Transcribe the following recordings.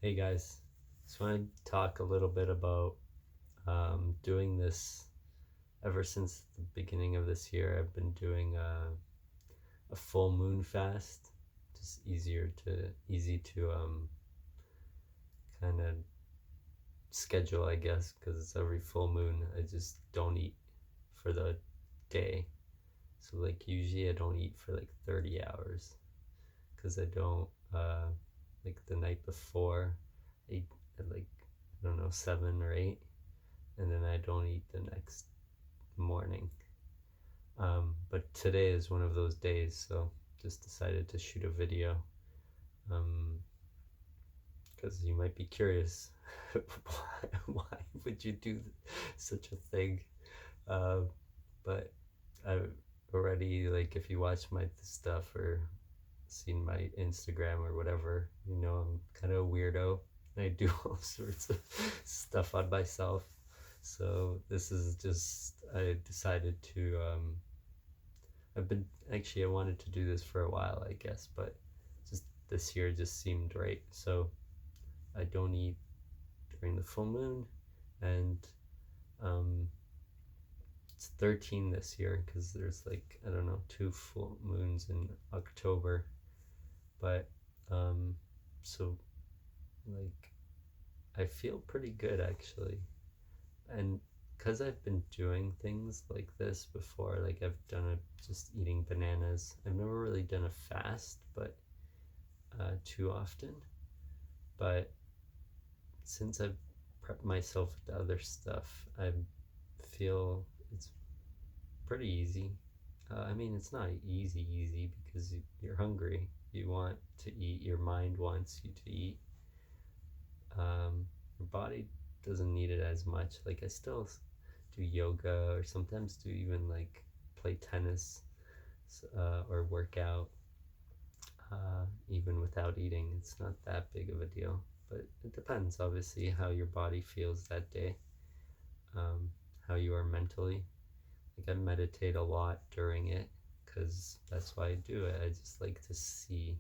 Hey guys, just want to talk a little bit about doing this ever since the beginning of this year. I've been doing a full moon fast, just easy to kind of schedule, I guess, because it's every full moon. I just don't eat for the day. So like usually I don't eat for like 30 hours because I don't like the night before I eat at like I don't know 7 or 8, and then I don't eat the next morning. But today is one of those days, so just decided to shoot a video because you might be curious why would you do such a thing? Uh, but I already, like, if you watch my stuff or seen my Instagram or whatever, I'm kind of a weirdo. I do all sorts of stuff on myself. So this is just, I decided to, I wanted to do this for a while, I guess, but just this year just seemed right. So I don't eat during the full moon, and um, it's 13 this year because there's like, I don't know, 2 full moons in October. But um, so like I feel pretty good actually. And because I've been doing things like this before, like I've done just eating bananas. I've never really done a fast, but too often. But since I've prepped myself with other stuff, I feel it's pretty easy. I mean, it's not easy because you're hungry. You want to eat. Your mind wants you to eat. Your body doesn't need it as much. Like I still do yoga, or sometimes do even like play tennis or work out, even without eating. It's not that big of a deal, but it depends obviously how your body feels that day, um, how you are mentally. Like I meditate a lot during it because that's why I do it. I just like to see,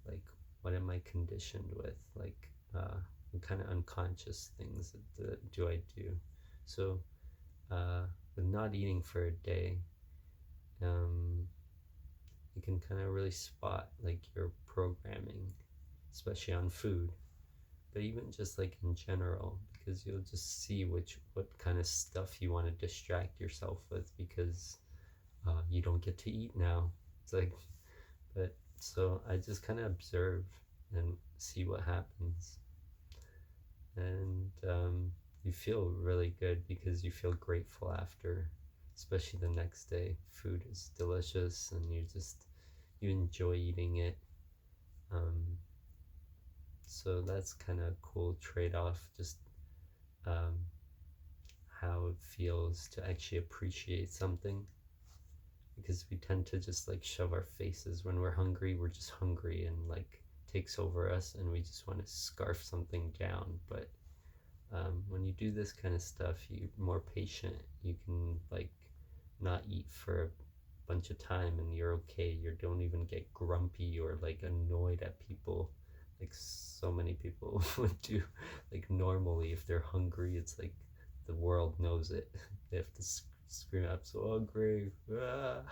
like, what am I conditioned with, like what kind of unconscious things do I do. So with not eating for a day, um, you can kind of really spot like your programming, especially on food, but even just like in general, because you'll just see what kind of stuff you want to distract yourself with, because you don't get to eat now. It's like, but so I just kind of observe and see what happens, and you feel really good because you feel grateful after, especially the next day. Food is delicious, and you enjoy eating it. Um, so that's kind of a cool trade-off. Just um, how it feels to actually appreciate something, because we tend to just like shove our faces when we're hungry. We're just hungry, and like takes over us, and we just want to scarf something down. But when you do this kind of stuff, you're more patient. You can like not eat for a bunch of time, and you're okay. You don't even get grumpy or like annoyed at people like so many people would do. Like normally, if they're hungry, it's like the world knows it. They have to scream, "I'm so hungry!" Ah.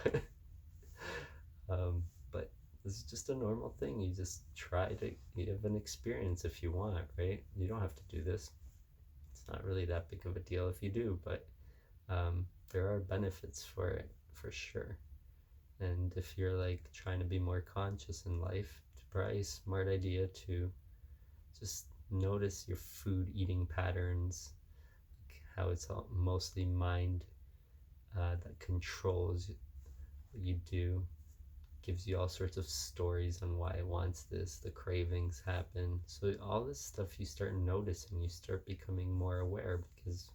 But this is just a normal thing. You just try to have an experience if you want, right? You don't have to do this. It's not really that big of a deal if you do, but there are benefits for it for sure. And if you're like trying to be more conscious in life, it's probably a smart idea to just notice your food eating patterns, like how it's all mostly mind that controls what you do, gives you all sorts of stories on why it wants this, the cravings happen. So all this stuff you start noticing, you start becoming more aware because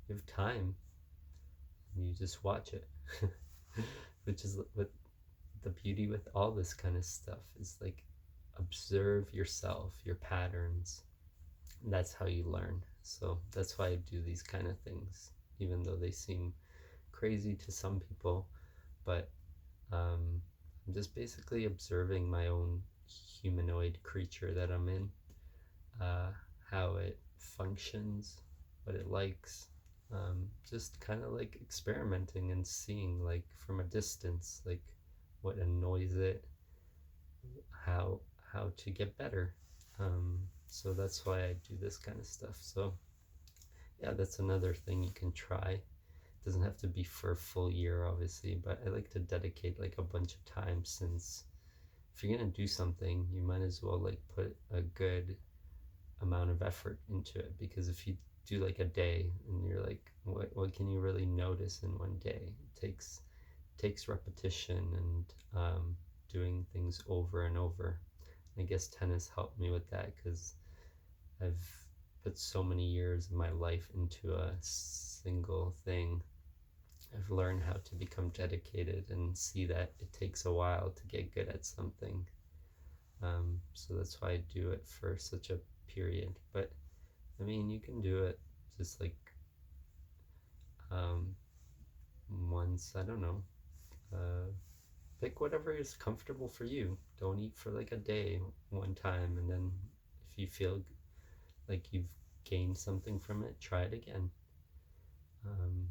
you have time and you just watch it. Which is what the beauty with all this kind of stuff is, like, observe yourself, your patterns. And that's how you learn. So that's why I do these kind of things, even though they seem crazy to some people. But I'm just basically observing my own humanoid creature that I'm in. uh, how it functions, what it likes. Just kind of like experimenting and seeing, like from a distance, like what annoys it, how how to get better. So that's why I do this kind of stuff. So yeah, that's another thing you can try. It doesn't have to be for a full year, obviously, but I like to dedicate like a bunch of time, since if you're gonna do something, you might as well like put a good amount of effort into it, because if you do like a day and you're like, what can you really notice in one day? It takes repetition and doing things over and over. And I guess tennis helped me with that, because I've put so many years of my life into a single thing. I've learned how to become dedicated and see that it takes a while to get good at something. So that's why I do it for such a period. But I mean, you can do it just like um, once, I don't know. Uh, Pick whatever is comfortable for you. Don't eat for like a day one time, and then if you feel like you've gained something from it, try it again. Um,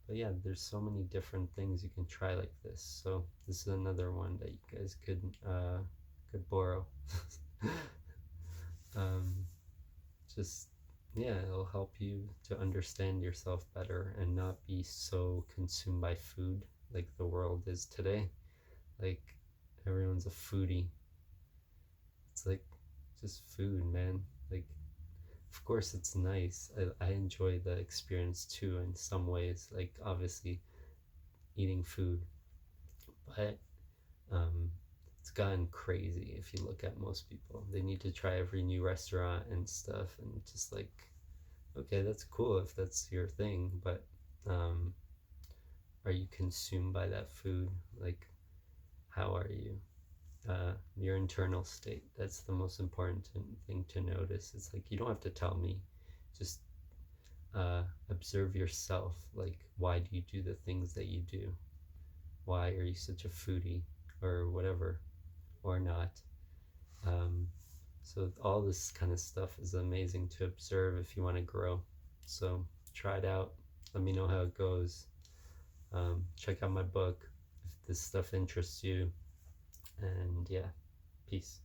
but yeah, there's so many different things you can try like this. So this is another one that you guys could borrow. um, just yeah, it'll help you to understand yourself better and not be so consumed by food like the world is today. Like everyone's a foodie. It's like just food, man. Like of course it's nice. I enjoy the experience too in some ways. Like obviously eating food, but um, it's gotten crazy. If you look at most people, they need to try every new restaurant and stuff, and just like, okay, that's cool if that's your thing, but um, are you consumed by that food? Like, how are you? Your internal state. That's the most important thing to notice. It's like you don't have to tell me, just observe yourself. Like, why do you do the things that you do? Why are you such a foodie, or whatever, or not? Um, so all this kind of stuff is amazing to observe if you want to grow. So try it out. Let me know how it goes. Check out my book if this stuff interests you. And yeah, peace.